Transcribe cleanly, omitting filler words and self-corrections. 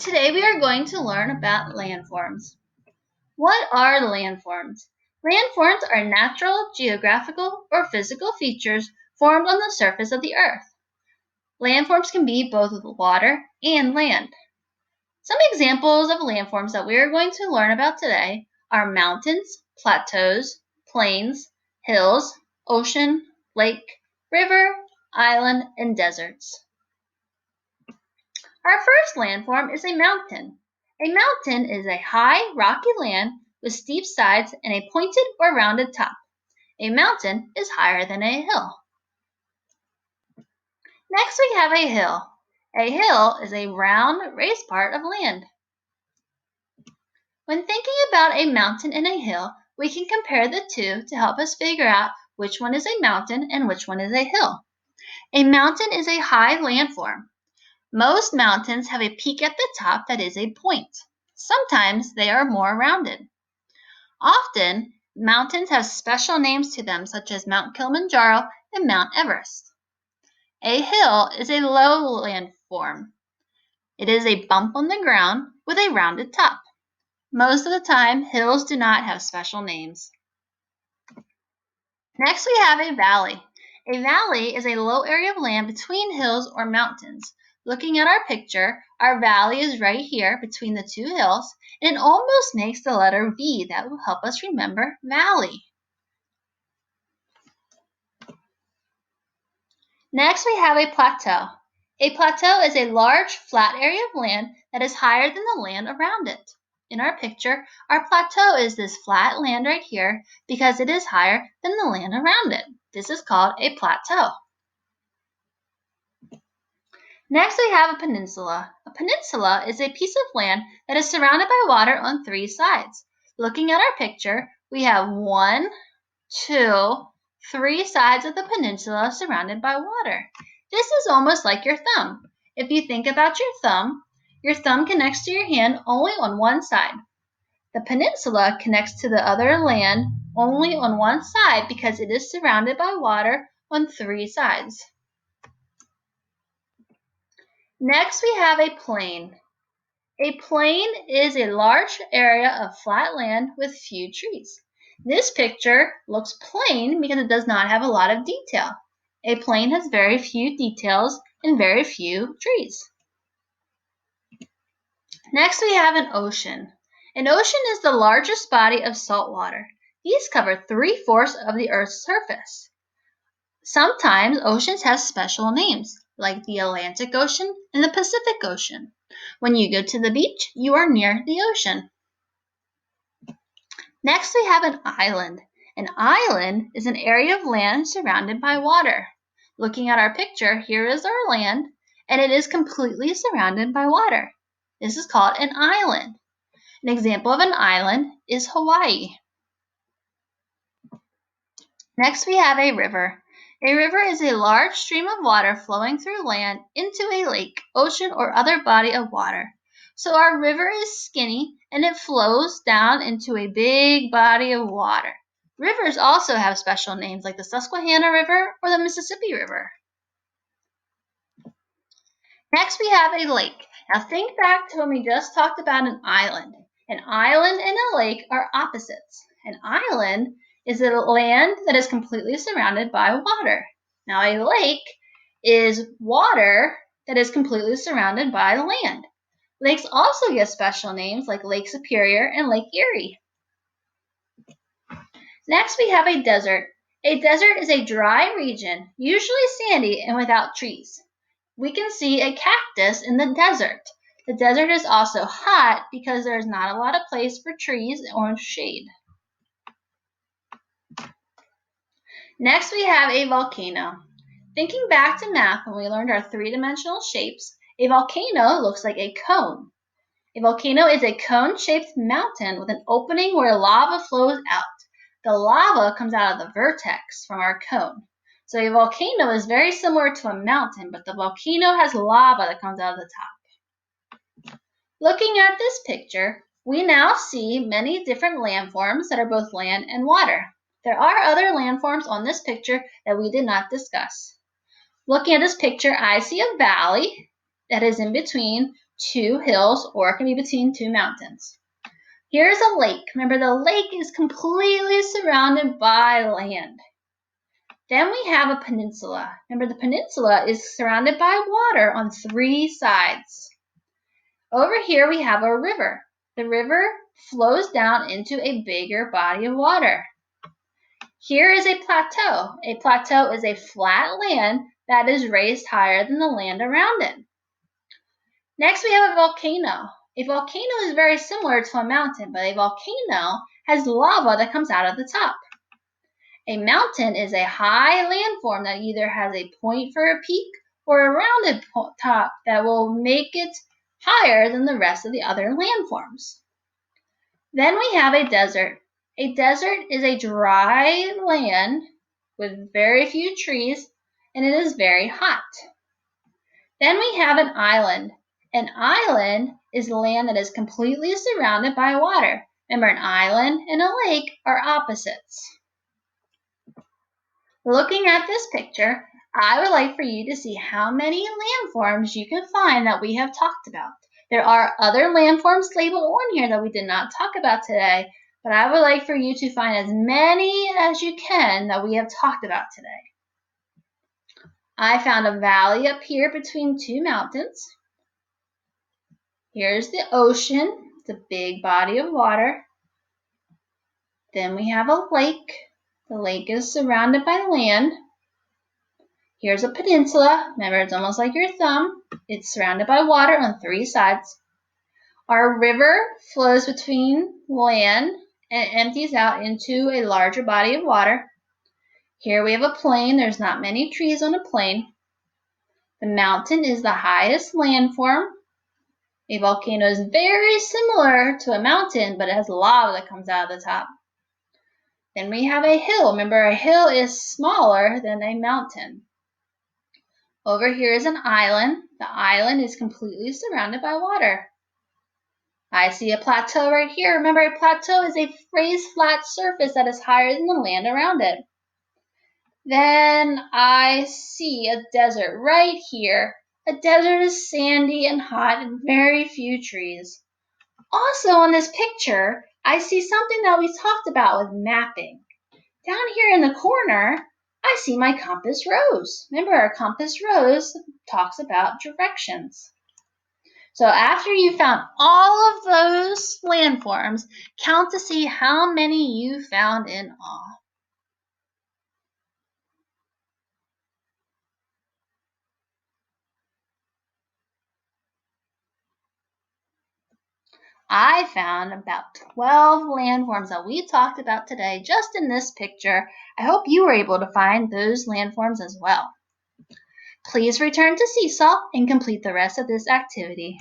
Today we are going to learn about landforms. What are landforms? Landforms are natural, geographical, or physical features formed on the surface of the earth. Landforms can be both water and land. Some examples of landforms that we are going to learn about today are mountains, plateaus, plains, hills, ocean, lake, river, island, and deserts. Our first landform is a mountain. A mountain is a high, rocky land with steep sides and a pointed or rounded top. A mountain is higher than a hill. Next, we have a hill. A hill is a round, raised part of land. When thinking about a mountain and a hill, we can compare the two to help us figure out which one is a mountain and which one is a hill. A mountain is a high landform. Most mountains have a peak at the top that is a point. Sometimes they are more rounded. Often, mountains have special names to them, such as Mount Kilimanjaro and Mount Everest. A hill is a low landform. It is a bump on the ground with a rounded top. Most of the time, hills do not have special names. Next, we have a valley. A valley is a low area of land between hills or mountains. Looking at our picture, our valley is right here between the two hills, and it almost makes the letter V. That will help us remember valley. Next, we have a plateau. A plateau is a large, flat area of land that is higher than the land around it. In our picture, our plateau is this flat land right here because it is higher than the land around it. This is called a plateau. Next, we have a peninsula. A peninsula is a piece of land that is surrounded by water on three sides. Looking at our picture, we have 1, 2, 3 sides of the peninsula surrounded by water. This is almost like your thumb. If you think about your thumb connects to your hand only on one side. The peninsula connects to the other land only on one side because it is surrounded by water on 3 sides. Next, we have a plain. A plain is a large area of flat land with few trees. This picture looks plain because it does not have a lot of detail. A plain has very few details and very few trees. Next, we have an ocean. An ocean is the largest body of salt water. These cover 3/4 of the Earth's surface. Sometimes oceans have special names, like the Atlantic Ocean and the Pacific Ocean. When you go to the beach, you are near the ocean. Next, we have an island. An island is an area of land surrounded by water. Looking at our picture, here is our land, and it is completely surrounded by water. This is called an island. An example of an island is Hawaii. Next, we have a river. A river is a large stream of water flowing through land into a lake, ocean, or other body of water. So our river is skinny and it flows down into a big body of water. Rivers also have special names like the Susquehanna River or the Mississippi River. Next, we have a lake. Now think back to when we just talked about an island. An island and a lake are opposites. An island is a land that is completely surrounded by water. Now a lake is water that is completely surrounded by land. Lakes also get special names like Lake Superior and Lake Erie. Next, we have a desert. A desert is a dry region, usually sandy and without trees. We can see a cactus in the desert. The desert is also hot because there is not a lot of place for trees or shade. Next, we have a volcano. Thinking back to math when we learned our three-dimensional shapes, a volcano looks like a cone. A volcano is a cone-shaped mountain with an opening where lava flows out. The lava comes out of the vertex from our cone. So a volcano is very similar to a mountain, but the volcano has lava that comes out of the top. Looking at this picture, we now see many different landforms that are both land and water. There are other landforms on this picture that we did not discuss. Looking at this picture, I see a valley that is in between two hills, or it can be between two mountains. Here's a lake. Remember, the lake is completely surrounded by land. Then we have a peninsula. Remember, the peninsula is surrounded by water on three sides. Over here we have a river. The river flows down into a bigger body of water. Here is a plateau. A plateau is a flat land that is raised higher than the land around it. Next we have a volcano. A volcano is very similar to a mountain, but a volcano has lava that comes out of the top. A mountain is a high landform that either has a point for a peak or a rounded top that will make it higher than the rest of the other landforms. Then we have a desert. A desert is a dry land with very few trees, and it is very hot. Then we have an island. An island is land that is completely surrounded by water. Remember, an island and a lake are opposites. Looking at this picture, I would like for you to see how many landforms you can find that we have talked about. There are other landforms labeled on here that we did not talk about today, but I would like for you to find as many as you can that we have talked about today. I found a valley up here between two mountains. Here's the ocean. It's a big body of water. Then we have a lake. The lake is surrounded by land. Here's a peninsula. Remember, it's almost like your thumb. It's surrounded by water on three sides. Our river flows between land and empties out into a larger body of water. Here we have a plain. There's not many trees on a plain. The mountain is the highest landform. A volcano is very similar to a mountain, but it has lava that comes out of the top. Then we have a hill. Remember, a hill is smaller than a mountain. Over here is an island. The island is completely surrounded by water. I see a plateau right here. Remember, a plateau is a raised flat surface that is higher than the land around it. Then I see a desert right here. A desert is sandy and hot and very few trees. Also on this picture, I see something that we talked about with mapping. Down here in the corner, I see my compass rose. Remember, our compass rose talks about directions. So after you found all of those landforms, count to see how many you found in all. I found about 12 landforms that we talked about today just in this picture. I hope you were able to find those landforms as well. Please return to Seesaw and complete the rest of this activity.